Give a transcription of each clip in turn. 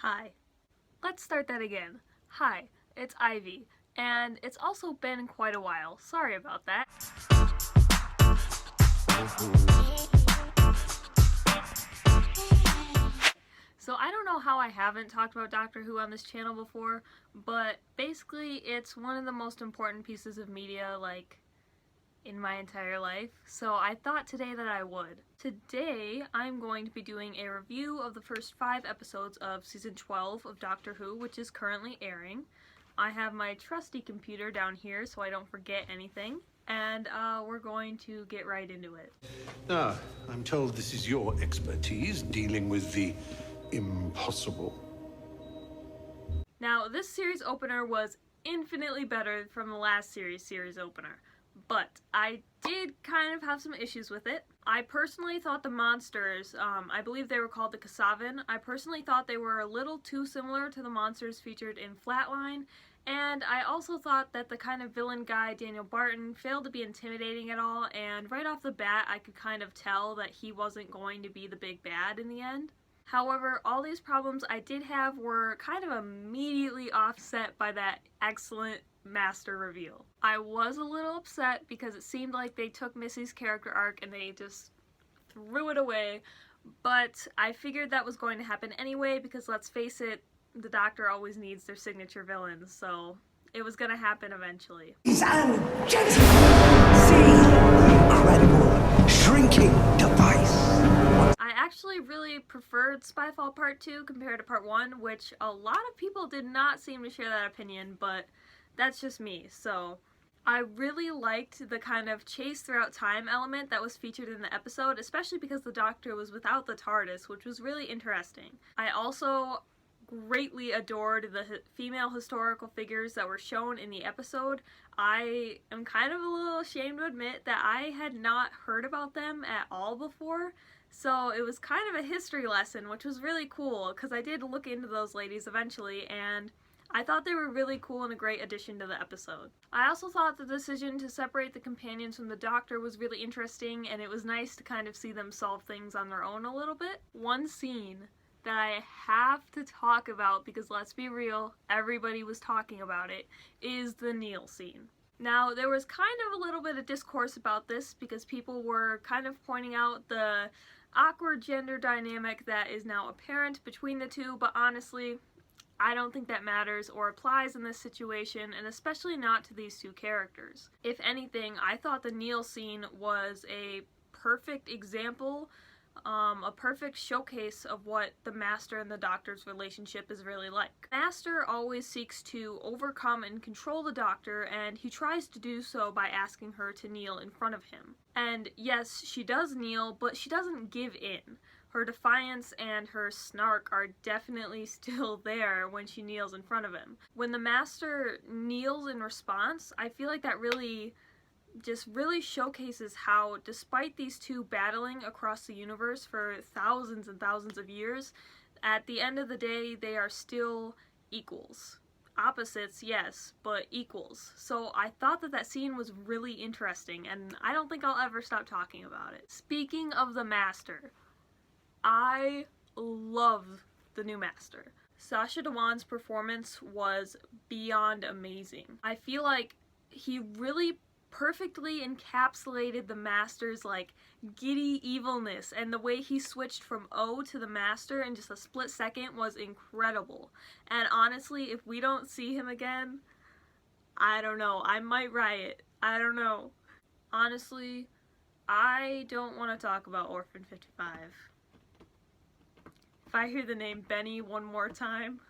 Hi. Let's start that again. Hi, it's Ivy, and it's also been quite a while. Sorry about that. So I don't know how I haven't talked about Doctor Who on this channel before, but basically it's one of the most important pieces of media, in my entire life, so I thought today that I would. Today, I'm going to be doing a review of the first 5 episodes of Season 12 of Doctor Who, which is currently airing. I have my trusty computer down here so I don't forget anything, and we're going to get right into it. Ah, I'm told this is your expertise, dealing with the impossible. Now, this series opener was infinitely better from the last series opener. But I did kind of have some issues with it. I personally thought the monsters, I believe they were called the Kasavan, I personally thought they were a little too similar to the monsters featured in Flatline, and I also thought that the kind of villain guy, Daniel Barton, failed to be intimidating at all, and right off the bat I could kind of tell that he wasn't going to be the big bad in the end. However, all these problems I did have were kind of immediately offset by that excellent master reveal. I was a little upset because it seemed like they took Missy's character arc and they just threw it away, but I figured that was going to happen anyway because, let's face it, the Doctor always needs their signature villains, so it was gonna happen eventually. Ladies and gentlemen, see the incredible shrinking device. I actually really preferred Spyfall Part 2 compared to Part 1, which a lot of people did not seem to share that opinion, but that's just me. So I really liked the kind of chase throughout time element that was featured in the episode, especially because the Doctor was without the TARDIS, which was really interesting. I also greatly adored the female historical figures that were shown in the episode. I am kind of a little ashamed to admit that I had not heard about them at all before, so it was kind of a history lesson, which was really cool because I did look into those ladies eventually, and I thought they were really cool and a great addition to the episode. I also thought the decision to separate the companions from the Doctor was really interesting, and it was nice to kind of see them solve things on their own a little bit. One scene that I have to talk about, because let's be real, everybody was talking about it, is the Neil scene. Now, there was kind of a little bit of discourse about this because people were kind of pointing out the awkward gender dynamic that is now apparent between the two, but honestly, I don't think that matters or applies in this situation, and especially not to these two characters. If anything, I thought the Neil scene was a perfect example, a perfect showcase of what the Master and the Doctor's relationship is really like. Master always seeks to overcome and control the Doctor, and he tries to do so by asking her to kneel in front of him. And yes, she does kneel, but she doesn't give in. Her defiance and her snark are definitely still there when she kneels in front of him. When the Master kneels in response, I feel like that really showcases how, despite these two battling across the universe for thousands and thousands of years, at the end of the day, they are still equals. Opposites, yes, but equals. So I thought that scene was really interesting, and I don't think I'll ever stop talking about it. Speaking of the Master, I love the new Master. Sacha Dhawan's performance was beyond amazing. I feel like he really perfectly encapsulated the Master's giddy evilness, and the way he switched from O to the Master in just a split second was incredible. And honestly, if we don't see him again, I don't know, I might riot. I don't know. Honestly, I don't want to talk about Orphan 55. If I hear the name Benny one more time...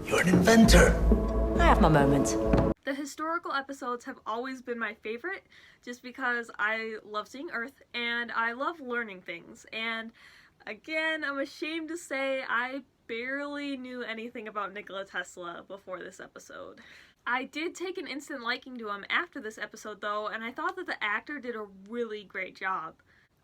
You're an inventor. I have my moments. The historical episodes have always been my favorite, just because I love seeing Earth, and I love learning things, and again, I'm ashamed to say I barely knew anything about Nikola Tesla before this episode. I did take an instant liking to him after this episode though, and I thought that the actor did a really great job.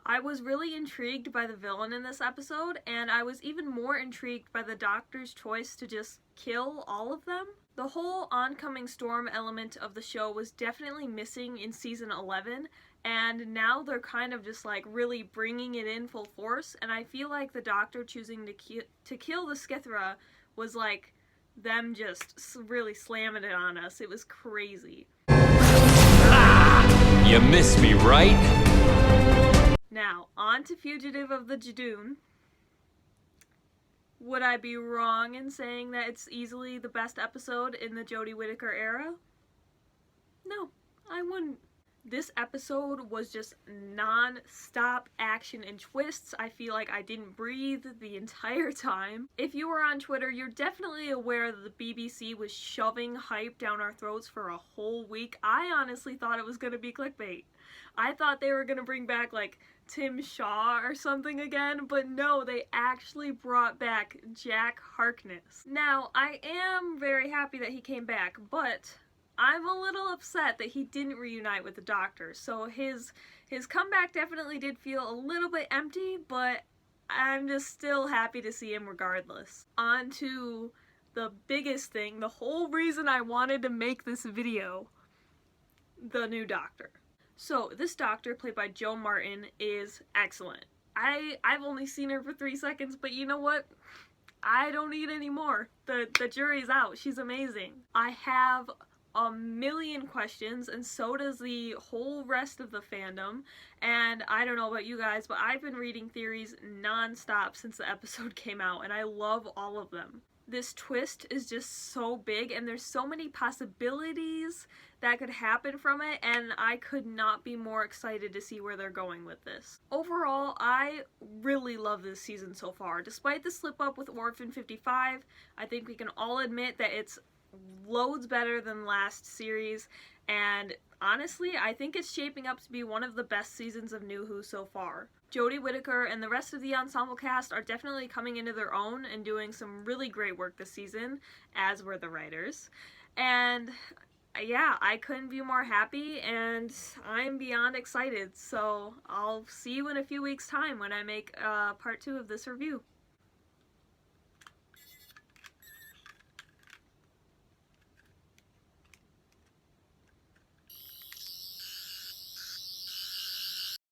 I was really intrigued by the villain in this episode, and I was even more intrigued by the Doctor's choice to just kill all of them. The whole oncoming storm element of the show was definitely missing in season 11, and now they're kind of just like really bringing it in full force, and I feel like the Doctor choosing to kill the Skithra was like them just really slamming it on us. It was crazy. You missed me, right? Now, on to Fugitive of the Judoon. Would I be wrong in saying that it's easily the best episode in the Jodie Whittaker era? No, I wouldn't. This episode was just non-stop action and twists. I feel like I didn't breathe the entire time. If you were on Twitter, you're definitely aware that the BBC was shoving hype down our throats for a whole week. I honestly thought it was going to be clickbait. I thought they were going to bring back like Tim Shaw or something again, but no, they actually brought back Jack Harkness. Now, I am very happy that he came back, but I'm a little upset that he didn't reunite with the Doctor. So his comeback definitely did feel a little bit empty, but I'm just still happy to see him regardless. On to the biggest thing, the whole reason I wanted to make this video, the new Doctor. So this Doctor, played by Jo Martin, is excellent. I've only seen her for 3 seconds, but you know what? I don't need any more. The jury's out. She's amazing. I have a million questions, and so does the whole rest of the fandom, and I don't know about you guys, but I've been reading theories non-stop since the episode came out, and I love all of them. This twist is just so big, and there's so many possibilities that could happen from it, and I could not be more excited to see where they're going with this. Overall, I really love this season so far. Despite the slip up with Orphan 55, I think we can all admit that it's loads better than last series, and honestly, I think it's shaping up to be one of the best seasons of New Who so far. Jodie Whittaker and the rest of the ensemble cast are definitely coming into their own and doing some really great work this season, as were the writers. And yeah, I couldn't be more happy, and I'm beyond excited, so I'll see you in a few weeks' time when I make part 2 of this review.